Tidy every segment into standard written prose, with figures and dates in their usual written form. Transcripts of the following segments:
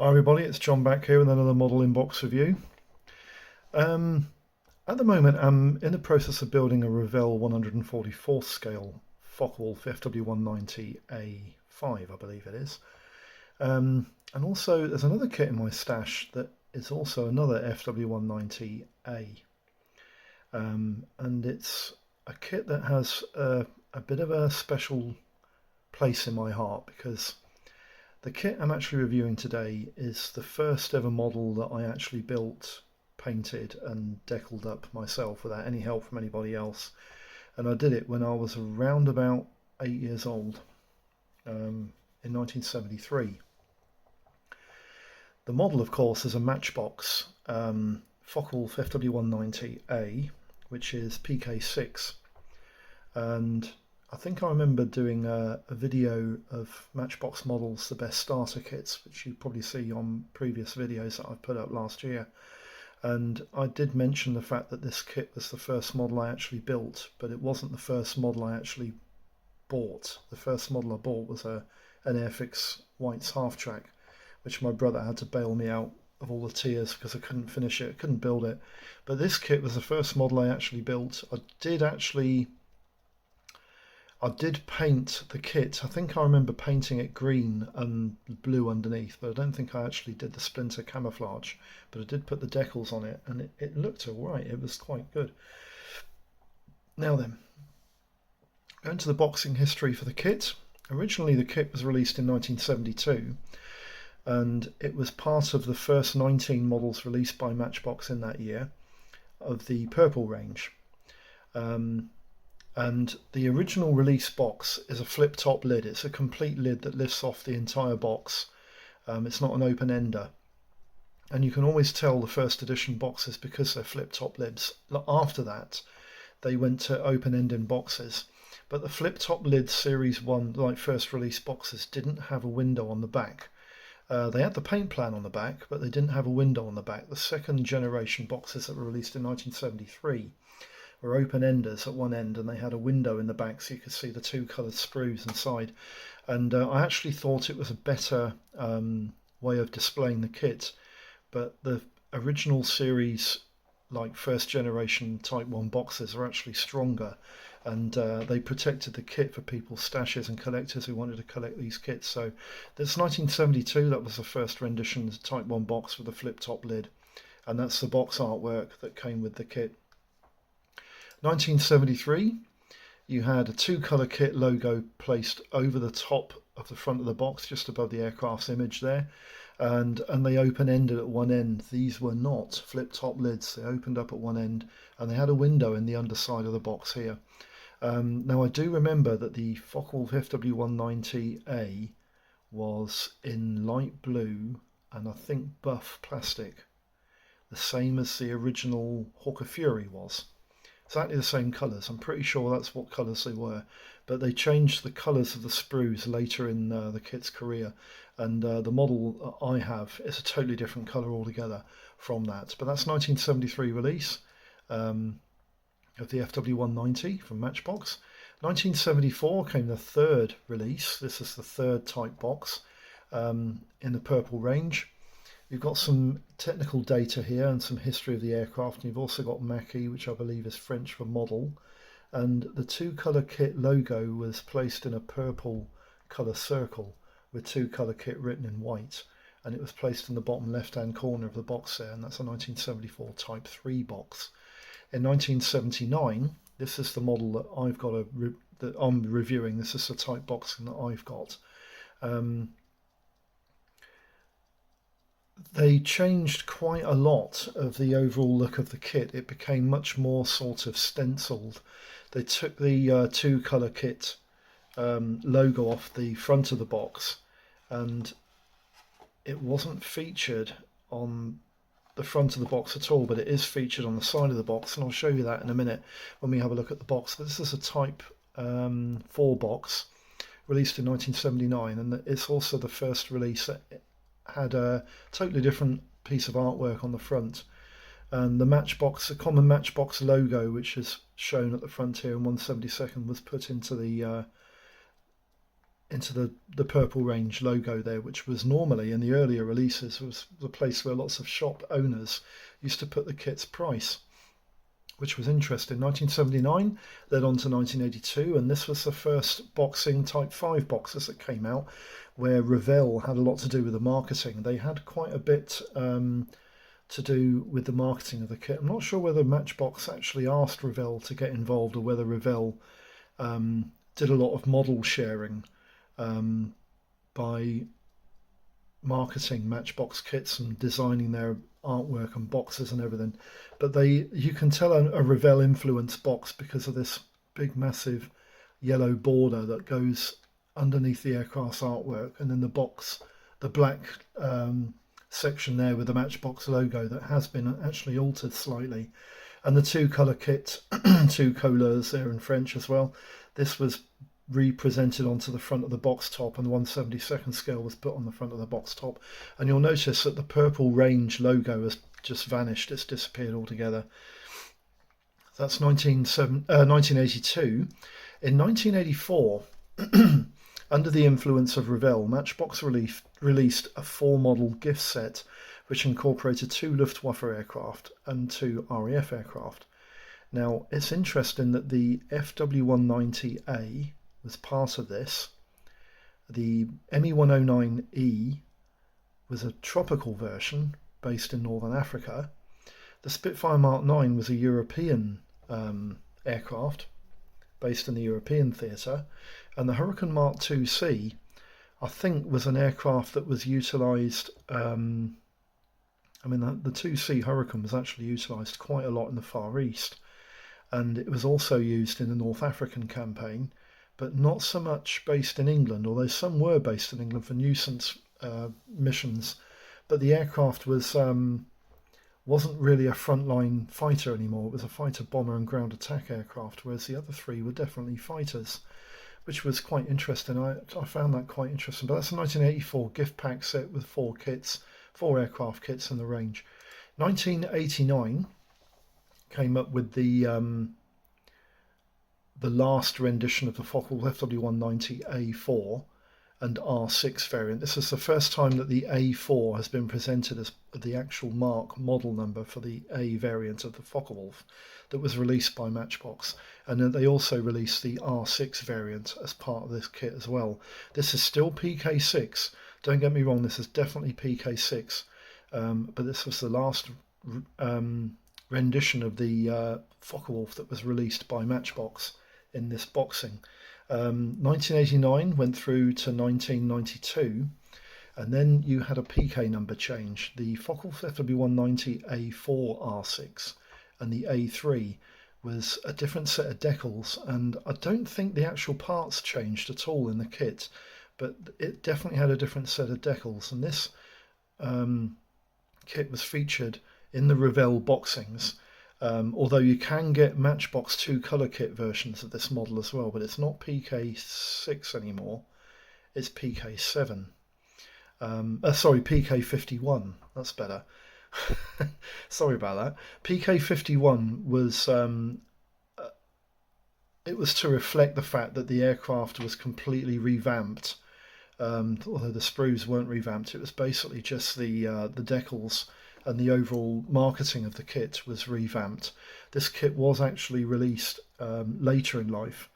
Hi everybody, it's John back here with another model inbox review. Um, at the moment I'm in the process of building a Revell 144th scale Focke FW190A5, I believe it is. And also there's another kit in my stash that is also another FW190A. And it's a kit that has a bit of a special place in my heart because the kit I'm actually reviewing today is the first ever model that I actually built, painted and decaled up myself without any help from anybody else. And I did it when I was around about 8 years old, in 1973. The model, of course, is a Matchbox Focke FW190A, which is PK6. And I think I remember doing a video of Matchbox models, the best starter kits, which you probably see on previous videos that I've put up last year. And I did mention the fact that this kit was the first model I actually built, but it wasn't the first model I actually bought. The first model I bought was an Airfix White's half track, which my brother had to bail me out of all the tears because I couldn't finish it, couldn't build it. But this kit was the first model I actually built. I did paint the kit. I think I remember painting it green and blue underneath, but I don't think I actually did the splinter camouflage. But I did put the decals on it, and it looked alright. It was quite good. Now then, going to the boxing history for the kit. Originally the kit was released in 1972, and it was part of the first 19 models released by Matchbox in that year of the purple range. And the original release box is a flip top lid. It's a complete lid that lifts off the entire box. It's not an open ender. And you can always tell the first edition boxes because they're flip top lids. After that, they went to open ending boxes. But the flip top lid series 1, like first release boxes, didn't have a window on the back. They had the paint plan on the back, but they didn't have a window on the back. The second generation boxes that were released in 1973 were open enders at one end, and they had a window in the back so you could see the two coloured sprues inside. And I actually thought it was a better way of displaying the kit, but the original series, like first generation Type 1 boxes, are actually stronger, and they protected the kit for people's stashes and collectors who wanted to collect these kits. So this 1972, that was the first rendition of the Type 1 box with a flip top lid, and that's the box artwork that came with the kit. 1973, you had a two-colour kit logo placed over the top of the front of the box, just above the aircraft's image there, and they open-ended at one end. These were not flip-top lids. They opened up at one end, and they had a window in the underside of the box here. Now, I do remember that the Focke FW190A was in light blue and I think buff plastic, the same as the original Hawker Fury was. Exactly the same colours. I'm pretty sure that's what colours they were, but they changed the colours of the sprues later in the kit's career, and the model I have is a totally different colour altogether from that. But that's 1973 release of the FW190 from Matchbox. 1974 came the third release. This is the third type box in the purple range. You've got some technical data here and some history of the aircraft, and you've also got Mackie, which I believe is French for model. And the two-colour kit logo was placed in a purple colour circle with two-colour kit written in white, and it was placed in the bottom left-hand corner of the box there, and that's a 1974 Type 3 box. In 1979, this is the model that I've got that I'm reviewing. This is the type boxing that I've got. They changed quite a lot of the overall look of the kit. It became much more sort of stenciled. They took the two-colour kit logo off the front of the box, and it wasn't featured on the front of the box at all, but it is featured on the side of the box, and I'll show you that in a minute when we have a look at the box. But this is a Type 4 box released in 1979, and it's also the first release that had a totally different piece of artwork on the front, and the common Matchbox logo, which is shown at the front here in 1/72, was put into the into the Purple Range logo there, which was normally in the earlier releases was the place where lots of shop owners used to put the kit's price, which was interesting. 1979 led on to 1982, and this was the first boxing Type 5 boxes that came out, where Revell had a lot to do with the marketing. They had quite a bit to do with the marketing of the kit. I'm not sure whether Matchbox actually asked Revell to get involved, or whether Revell did a lot of model sharing by marketing Matchbox kits and designing their artwork and boxes and everything. But you can tell a Revell influenced box because of this big massive yellow border that goes underneath the aircraft's artwork, and then the black section there with the Matchbox logo that has been actually altered slightly, and the two colour kit, two couleurs there in French as well. This was represented onto the front of the box top, and the 1/72 scale was put on the front of the box top. And you'll notice that the Purple Range logo has just vanished, it's disappeared altogether. That's 1982. In 1984, under the influence of Revell, Matchbox released a 4-model gift set which incorporated 2 Luftwaffe aircraft and 2 RAF aircraft. Now, it's interesting that the FW-190A was part of this. The ME-109E was a tropical version based in Northern Africa. The Spitfire Mark 9 was a European aircraft based in the European theatre, and the Hurricane Mark 2C, I think, was an aircraft that was utilised. The 2C Hurricane was actually utilised quite a lot in the Far East, and it was also used in the North African campaign, but not so much based in England, although some were based in England for nuisance missions. But the aircraft wasn't really a frontline fighter anymore. It was a fighter, bomber and ground attack aircraft, whereas the other 3 were definitely fighters, which was quite interesting. I found that quite interesting. But that's a 1984 gift pack set with 4 kits, 4 aircraft kits in the range. 1989 came up with the last rendition of the Focke FW-190A4 and R6 variant. This is the first time that the A4 has been presented as the actual mark model number for the A variant of the Focke-Wulf that was released by Matchbox. And then they also released the R6 variant as part of this kit as well. This is still PK6. Don't get me wrong, this is definitely PK6. But this was the last rendition of the Focke-Wulf that was released by Matchbox in this boxing. 1989 went through to 1992, and then you had a PK number change. The Focke FW-190A4 R6 and the A3 was a different set of decals, and I don't think the actual parts changed at all in the kit, but it definitely had a different set of decals. And this kit was featured in the Revell boxings. Although you can get Matchbox 2 colour kit versions of this model as well, but it's not PK6 anymore, it's PK7. Sorry, PK51, that's better. Sorry about that. PK51 was, it was to reflect the fact that the aircraft was completely revamped. Although the sprues weren't revamped, it was basically just the decals, and the overall marketing of the kit was revamped. This kit was actually released later in life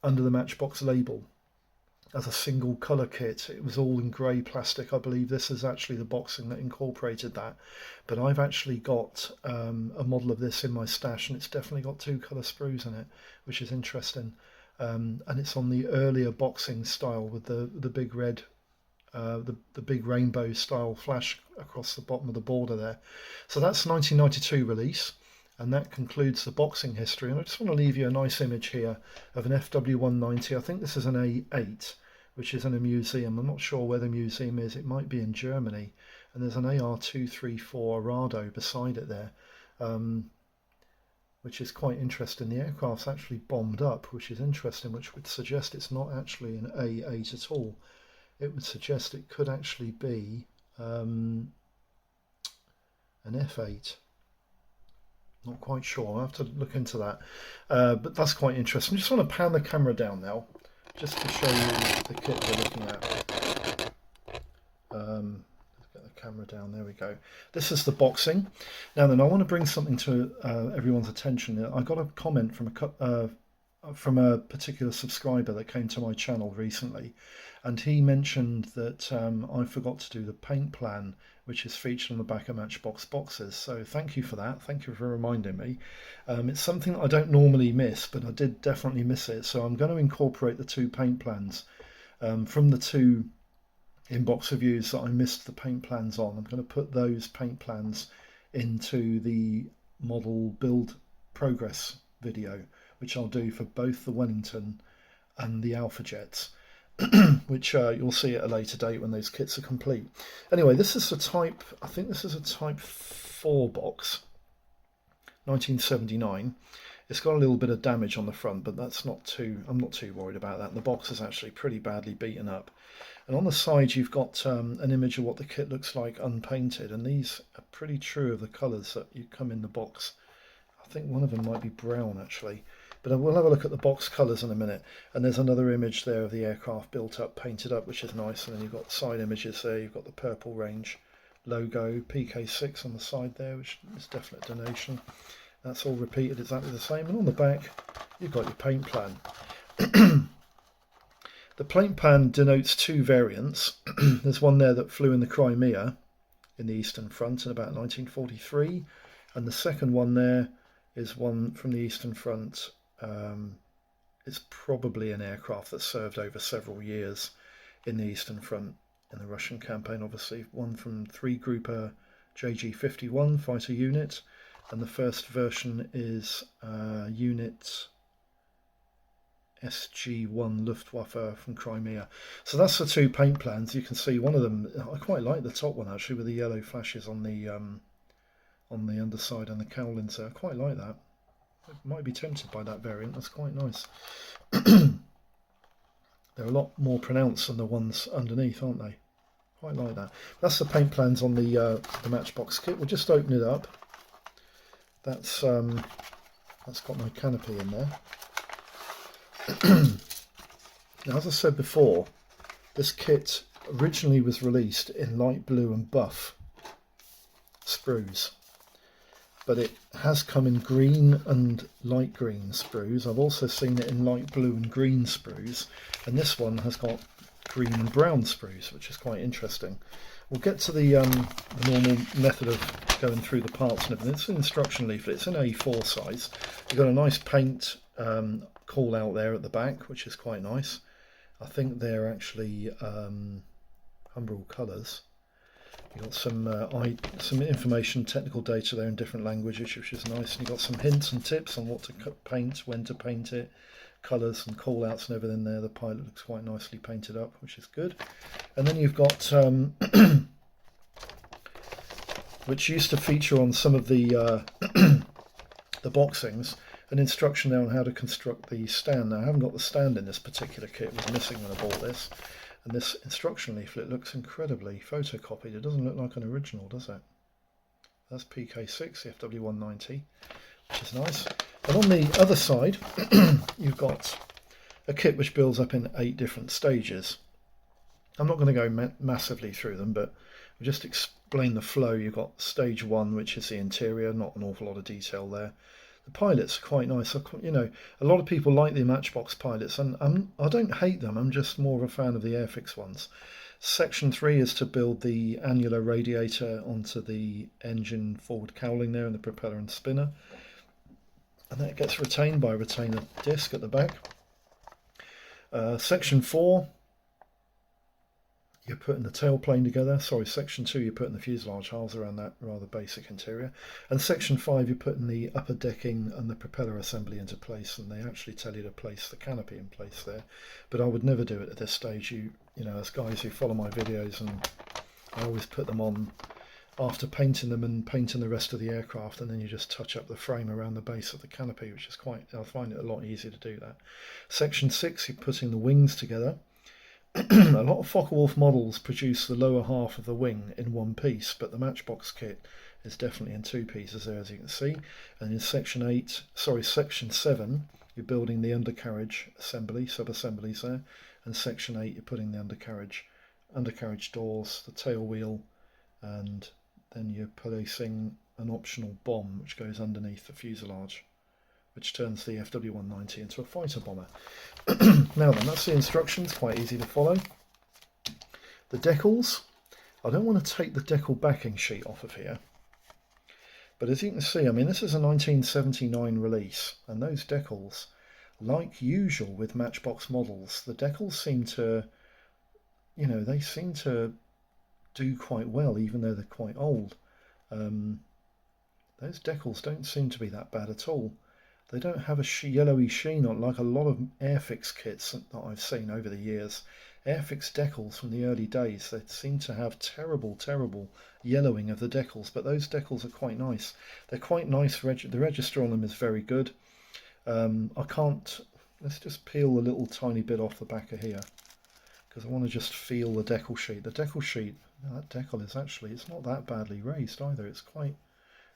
under the Matchbox label as a single colour kit. It was all in grey plastic. I believe this is actually the boxing that incorporated that. But I've actually got a model of this in my stash, and it's definitely got 2 colour sprues in it, which is interesting. And it's on the earlier boxing style with the big red, the big rainbow style flash across the bottom of the border there. So that's 1992 release, and that concludes the boxing history. And I just want to leave you a nice image here of an FW-190. I think this is an A8, which is in a museum. I'm not sure where the museum is. It might be in Germany. And there's an AR-234 Arado beside it there, which is quite interesting. The aircraft's actually bombed up, which is interesting, which would suggest it's not actually an A8 at all. It would suggest it could actually be an F8. Not quite sure. I'll have to look into that. But that's quite interesting. I just want to pan the camera down now just to show you the kit we're looking at. Let's get the camera down, there we go. This is the boxing. Now then, I want to bring something to everyone's attention. I got a comment from a particular subscriber that came to my channel recently, and he mentioned that I forgot to do the paint plan which is featured on the back of Matchbox boxes. So thank you for that. Thank you for reminding me. It's something I don't normally miss, but I did definitely miss it. So I'm going to incorporate the two paint plans from the two inbox reviews that I missed the paint plans on. I'm going to put those paint plans into the model build progress video, which I'll do for both the Wellington and the Alpha Jets. Which you'll see at a later date when those kits are complete. Anyway, this is a type, I think this is a type 4 box, 1979. It's got a little bit of damage on the front, but that's not too, I'm not too worried about that. And the box is actually pretty badly beaten up. And on the side you've got an image of what the kit looks like unpainted, and these are pretty true of the colours that you come in the box. I think one of them might be brown actually. But we'll have a look at the box colours in a minute. And there's another image there of the aircraft built up, painted up, which is nice. And then you've got side images there. You've got the Purple Range logo, PK6 on the side there, which is definite donation. That's all repeated exactly the same. And on the back, you've got your paint plan. The paint plan denotes two variants. There's one there that flew in the Crimea in the Eastern Front in about 1943. And the second one there is one from the Eastern Front. It's probably an aircraft that served over several years in the Eastern Front in the Russian campaign, obviously. One from 3 Grouper JG-51 fighter unit, and the first version is unit SG-1 Luftwaffe from Crimea. So that's the two paint plans. You can see one of them, I quite like the top one actually, with the yellow flashes on the underside and the cowlings there. I quite like that. I might be tempted by that variant, that's quite nice. They're a lot more pronounced than the ones underneath, aren't they? Quite like that. That's the paint plans on the Matchbox kit. We'll just open it up. That's got my canopy in there. Now, as I said before, this kit originally was released in light blue and buff sprues, but it has come in green and light green sprues. I've also seen it in light blue and green sprues, and this one has got green and brown sprues, which is quite interesting. We'll get to the normal method of going through the parts and everything. It's an instruction leaflet. It's an A4 size. You've got a nice paint call out there at the back, which is quite nice. I think they're actually Humbrol colours. You've got some information, technical data there in different languages, which is nice. And you've got some hints and tips on what to paint, when to paint it, colours and call outs and everything there. The pilot looks quite nicely painted up, which is good. And then you've got which used to feature on some of the the boxings, an instruction there on how to construct the stand. Now I haven't got the stand in this particular kit, it was missing when I bought this. And this instruction leaflet looks incredibly photocopied. It doesn't look like an original, does it? That's PK6, the FW190, which is nice. And on the other side, you've got a kit which builds up in 8 different stages. I'm not going to go massively through them, but I'll just explain the flow. You've got stage 1, which is the interior, not an awful lot of detail there. The pilots are quite nice. You know, a lot of people like the Matchbox pilots, and I don't hate them. I'm just more of a fan of the Airfix ones. Section 3 is to build the annular radiator onto the engine forward cowling there and the propeller and spinner. And that gets retained by a retainer disc at the back. Section 4, you're putting the tailplane together. Sorry, section 2, you're putting the fuselage hulls around that rather basic interior. And section 5, you're putting the upper decking and the propeller assembly into place, and they actually tell you to place the canopy in place there. But I would never do it at this stage. You know, as guys who follow my videos, and I always put them on after painting them and painting the rest of the aircraft, and then you just touch up the frame around the base of the canopy, which is I find it a lot easier to do that. Section 6, you're putting the wings together. A lot of Focke-Wulf models produce the lower half of the wing in one piece, but the Matchbox kit is definitely in 2 pieces there, as you can see. And in section 7, you're building the undercarriage assembly, sub-assemblies there, and section 8 you're putting the undercarriage doors, the tail wheel, and then you're placing an optional bomb which goes underneath the fuselage, which turns the FW190 into a fighter bomber. Now then, that's the instructions, quite easy to follow. The decals, I don't want to take the decal backing sheet off of here, but as you can see, I mean, this is a 1979 release, and those decals, like usual with Matchbox models, the decals seem to, you know, they seem to do quite well, even though they're quite old. Those decals don't seem to be that bad at all. They don't have a yellowy sheen on like a lot of Airfix kits that I've seen over the years. Airfix decals from the early days, they seem to have terrible yellowing of the decals, but those decals are quite nice. They're quite nice. The register on them is very good. I can't, let's just peel a little tiny bit off the back of here, because I want to just feel the decal sheet. The decal sheet, that decal is actually, it's not that badly raised either. It's quite,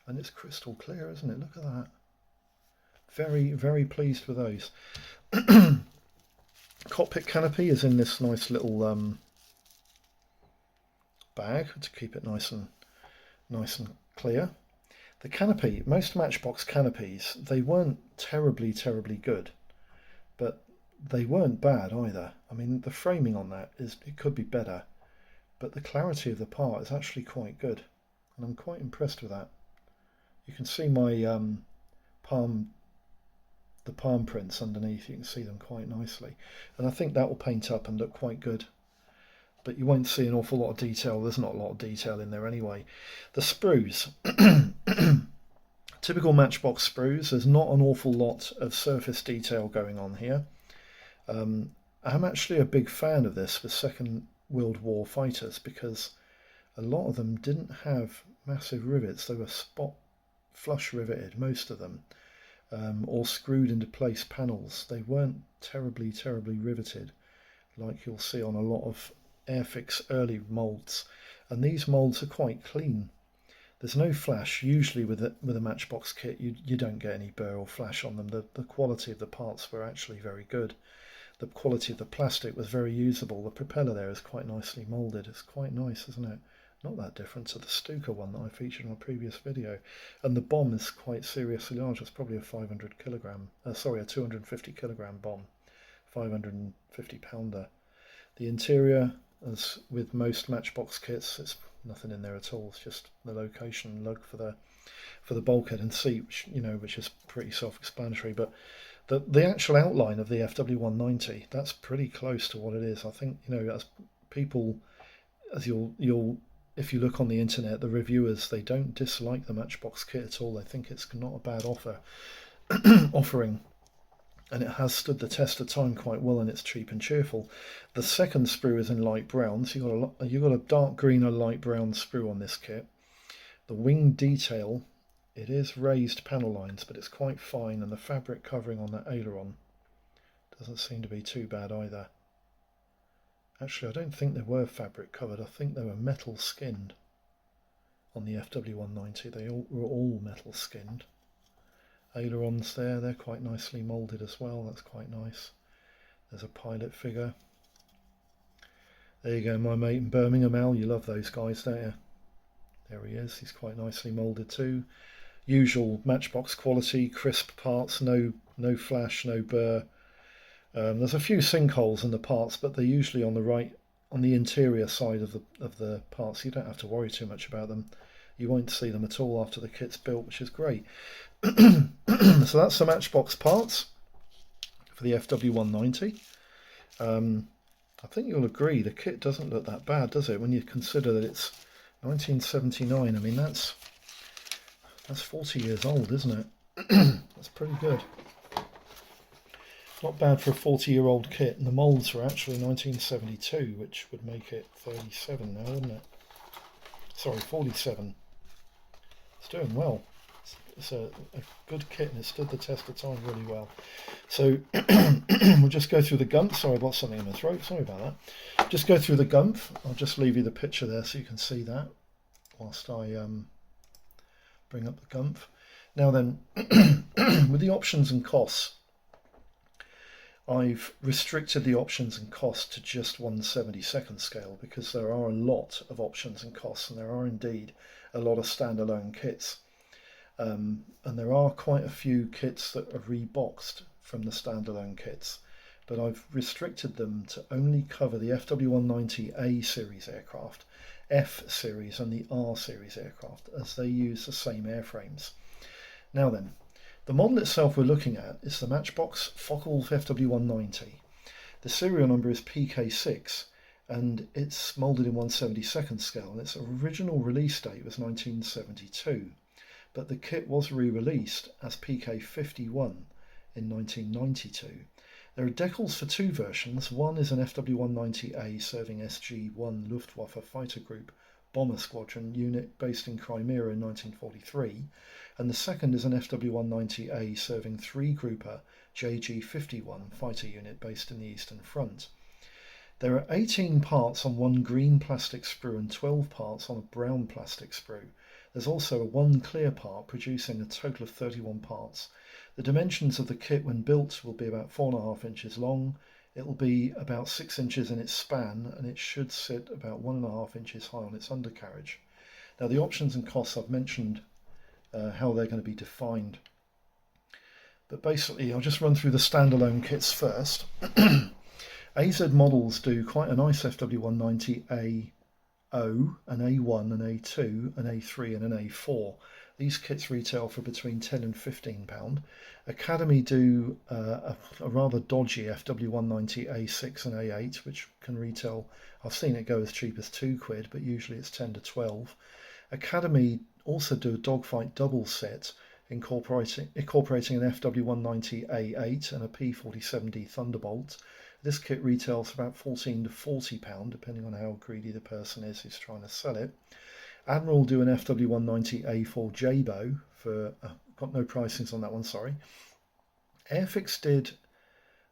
and it's crystal clear, isn't it? Look at that. Very pleased with those. Cockpit canopy is in this nice little bag to keep it nice and clear. The canopy, most Matchbox canopies, they weren't terribly good, but they weren't bad either. I mean, the framing on that it could be better, but the clarity of the part is actually quite good, and I'm quite impressed with that. You can see my palm prints underneath. You can see them quite nicely, and I think that will paint up and look quite good, but you won't see an awful lot of detail. There's not a lot of detail in there anyway. The sprues, typical Matchbox sprues, there's not an awful lot of surface detail going on here. I'm actually a big fan of this for Second World War fighters, because a lot of them didn't have massive rivets. They were spot flush riveted, most of them, or screwed into place panels. They weren't terribly riveted like you'll see on a lot of Airfix early moulds, and these moulds are quite clean. There's no flash. Usually with a Matchbox kit you don't get any burr or flash on them. The quality of the parts were actually very good. The quality of the plastic was very usable. The propeller there is quite nicely moulded. It's quite nice, isn't it? Not that different to the Stuka one that I featured in a previous video. And the bomb is quite seriously large. It's probably a 500 kilogram, sorry, a 250 kilogram bomb, 550 pounder. The interior, as with most Matchbox kits, it's nothing in there at all. It's just the location lug for the bulkhead and seat, which is pretty self-explanatory. But the actual outline of the FW190, that's pretty close to what it is. I think, as people, as you'll if you look on the internet, the reviewers, they don't dislike the Matchbox kit at all. They think it's not a bad offering, and it has stood the test of time quite well, and it's cheap and cheerful. The second sprue is in light brown, so you've got a dark green or light brown sprue on this kit. The wing detail, it is raised panel lines, but it's quite fine, and the fabric covering on that aileron doesn't seem to be too bad either. Actually, I don't think they were fabric covered. I think they were metal skinned on the FW190. They were all metal skinned. Ailerons there, they're quite nicely moulded as well. That's quite nice. There's a pilot figure. There you go, my mate in Birmingham, Al. You love those guys, don't you? There he is. He's quite nicely moulded too. Usual Matchbox quality, crisp parts, no flash, no burr. There's a few sinkholes in the parts, but they're usually on the interior side of the parts. You don't have to worry too much about them. You won't see them at all after the kit's built, which is great. So that's the Matchbox parts for the FW190. I think you'll agree the kit doesn't look that bad, does it? When you consider that it's 1979. I mean, that's 40 years old, isn't it? That's pretty good. Not bad for a 40-year-old kit, and the moulds were actually 1972, which would make it 37 now, wouldn't it? Sorry, 47. It's doing well. It's a good kit, and it stood the test of time really well. So we'll just go through the gump. Sorry, I've got something in my throat. Sorry about that. Just go through the gump. I'll just leave you the picture there so you can see that whilst I bring up the gump. Now then, with the options and costs, I've restricted the options and costs to just 1/72nd scale because there are a lot of options and costs, and there are indeed a lot of standalone kits. And there are quite a few kits that are reboxed from the standalone kits, but I've restricted them to only cover the FW190A series aircraft, F series and the R series aircraft, as they use the same airframes. Now then, the model itself we're looking at is the Matchbox Focke FW190. The serial number is PK6 and it's moulded in 1/72nd scale, and its original release date was 1972, but the kit was re-released as PK51 in 1992. There are decals for two versions. One is an FW190A serving SG-1 Luftwaffe Fighter Group Bomber Squadron unit based in Crimea in 1943, and the second is an FW190A serving 3-grouper JG-51 fighter unit based in the Eastern Front. There are 18 parts on one green plastic sprue and 12 parts on a brown plastic sprue. There's also one clear part producing a total of 31 parts. The dimensions of the kit when built will be about 4.5 inches long. It will be about 6 inches in its span, and it should sit about 1.5 inches high on its undercarriage. Now the options and costs I've mentioned how they're going to be defined. But basically I'll just run through the standalone kits first. AZ Models do quite a nice FW190A0, an A1, an A2, an A3 and an A4. These kits retail for between £10 and £15. Academy do a rather dodgy FW190A6 and A8, which can retail, I've seen it go as cheap as £2, but usually it's 10 to 12. Academy also do a dogfight double set incorporating an FW190A8 and a P47D Thunderbolt. This kit retails for about £14 to £40, depending on how greedy the person is who's trying to sell it. Admiral do an FW190A4 Jabo for, got no pricings on that one, sorry. Airfix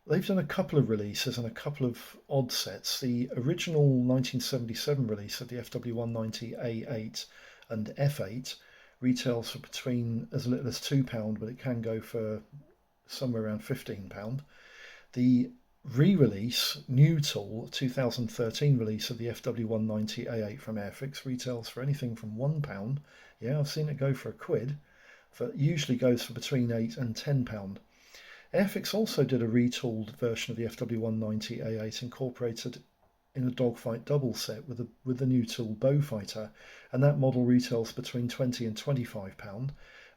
they've done a couple of releases and a couple of odd sets. The original 1977 release of the FW190A8 and F8 retails for between as little as £2, but it can go for somewhere around £15. The re-release, new tool, 2013 release of the FW190A8 from Airfix retails for anything from £1. Yeah, I've seen it go for £1, but usually goes for between £8 and £10. Airfix also did a retooled version of the FW190A8 incorporated in a dogfight double set with the new tool Bowfighter, and that model retails between £20 and £25.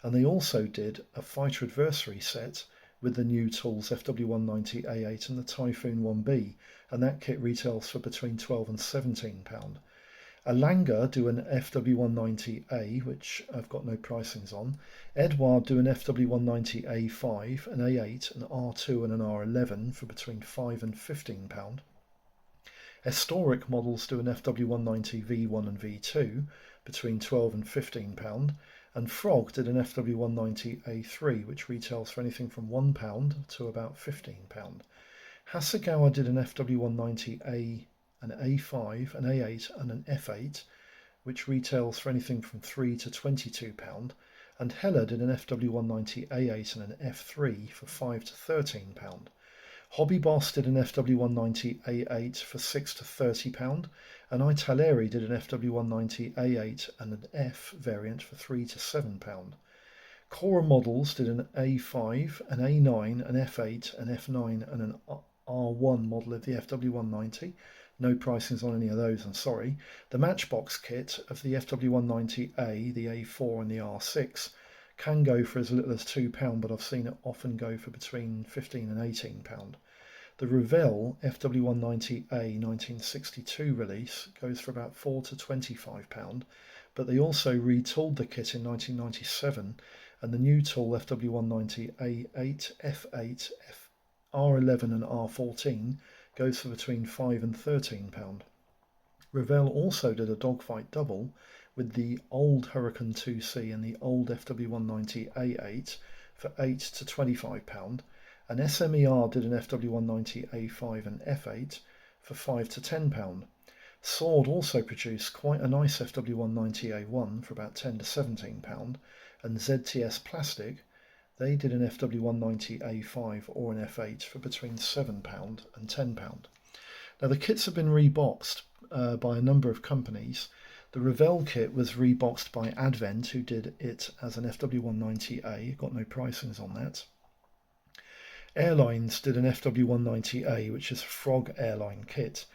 And they also did a fighter adversary set with the new tools FW190A8 and the Typhoon 1B, and that kit retails for between £12 and £17. Alanga do an FW190A, which I've got no pricings on. Edouard do an FW190A5, an A8, an R2 and an R11 for between £5 and £15. Historic models do an FW190 V1 and V2 between £12 and £15. And Frog did an FW190A3, which retails for anything from £1 to about £15. Hasegawa did an FW190A, an A5, an A8 and an F8, which retails for anything from £3 to £22. And Heller did an FW190A8 and an F3 for £5 to £13. Hobby Boss did an FW190A8 for £6 to £30, and Italeri did an FW190A8 and an F variant for £3 to £7. Cora Models did an A5, an A9, an F8, an F9 and an R1 model of the FW190. No pricings on any of those, I'm sorry. The Matchbox kit of the FW190A, the A4 and the R6 can go for as little as £2, but I've seen it often go for between £15 and £18. The Revell FW190A 1962 release goes for about £4 to £25, but they also retooled the kit in 1997, and the new tool FW190A8, F8, R11 and R14 goes for between £5 and £13. Revell also did a dogfight double with the old Hurricane 2C and the old FW190A8 for £8 to £25, and SMER did an FW190A5 and F8 for £5 to £10. Sword also produced quite a nice FW190A1 for about £10 to £17, and ZTS Plastic, They did an FW190A5 or an F8 for between £7 and £10. Now the kits have been reboxed by a number of companies. The Revell kit was reboxed by Advent, who did it as an FW190A, got no pricings on that. Airlines did an FW190A, which is a Focke airline kit.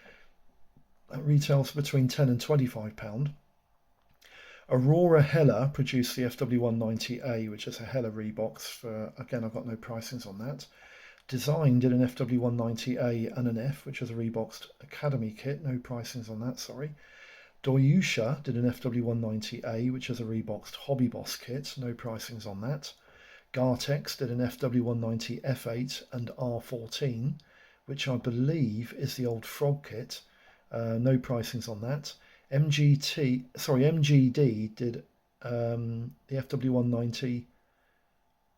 That retails between £10 and £25. Aurora Hella produced the FW190A, which is a Hella rebox for, again, I've got no pricings on that. Design did an FW190A and an F, which is a reboxed Academy kit, no pricings on that, sorry. Doyusha did an FW190A, which is a reboxed Hobby Boss kit, no pricings on that. Gartex did an FW190 F8 and R14, which I believe is the old Frog kit, no pricings on that. MGD did the FW190,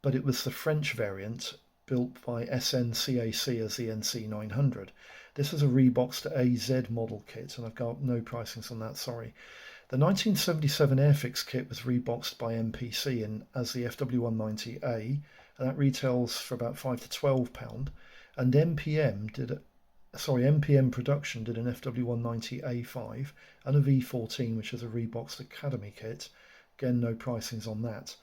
but it was the French variant built by SNCAC as the NC900. This is a reboxed AZ model kit, and I've got no pricings on that, sorry. The 1977 Airfix kit was reboxed by MPC as the FW190A, and that retails for about £5 to £12. And MPM Production did an FW190A5 and a V14, which is a reboxed Academy kit. Again, no pricings on that.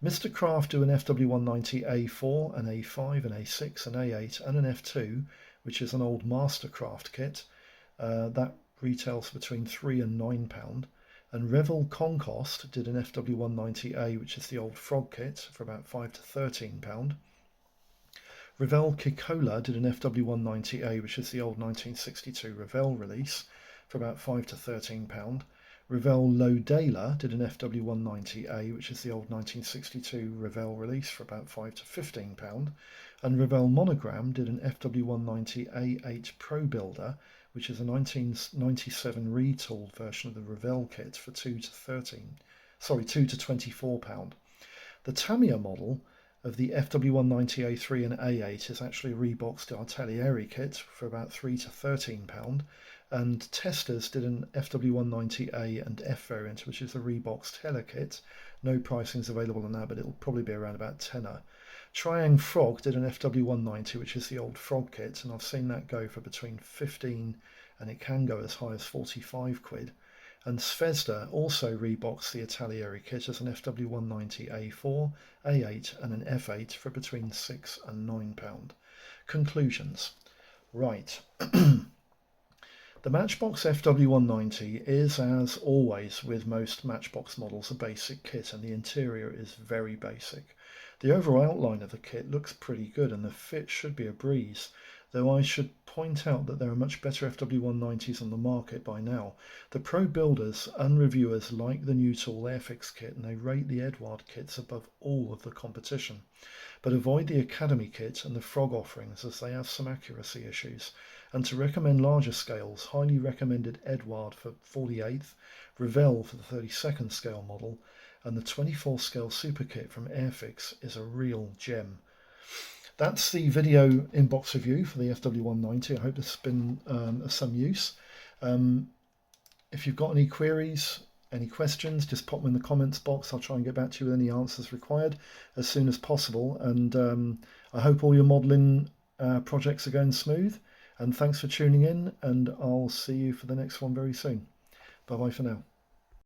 Mr. Craft do an FW190A4, an A5, an A6, an A8, and an F2, which is an old Mastercraft kit. That retails between £3 and £9. And Revell Concost did an FW190A, which is the old Frog kit, for about £5 to £13. Revell Kikola did an FW190A, which is the old 1962 Revell release, for about £5 to £13. Revell Lodela did an FW190A, which is the old 1962 Revell release, for about £5 to £15. And Revell Monogram did an FW190A8 Pro Builder, which is a 1997 retooled version of the Revell kit for £2 to £24. The Tamiya model of the FW190A3 and A8 is actually a reboxed Artiglieri kit for about £3 to £13. And Testers did an FW190A and F variant, which is a reboxed Hella kit. No pricings available on that, but it'll probably be around about tenner. Triang Frog did an FW190, which is the old Frog kit, and I've seen that go for between 15 and it can go as high as 45 quid. And Zvezda also reboxed the Atelieri kit as an FW190A4, A8 and an F8 for between £6 and £9. Conclusions. Right. The Matchbox FW190 is, as always with most Matchbox models, a basic kit, and the interior is very basic. The overall outline of the kit looks pretty good and the fit should be a breeze, though I should point out that there are much better FW190s on the market by now. The pro builders and reviewers like the new tool Airfix kit, and they rate the Edward kits above all of the competition. But avoid the Academy kit and the Frog offerings, as they have some accuracy issues. And to recommend larger scales, highly recommended Edward for 48th, Revell for the 32nd scale model, and the 24 scale super kit from Airfix is a real gem. That's the video inbox review for the FW190. I hope this has been of some use. If you've got any queries, any questions, just pop them in the comments box. I'll try and get back to you with any answers required as soon as possible. And I hope all your modelling projects are going smooth. And thanks for tuning in, and I'll see you for the next one very soon. Bye bye for now.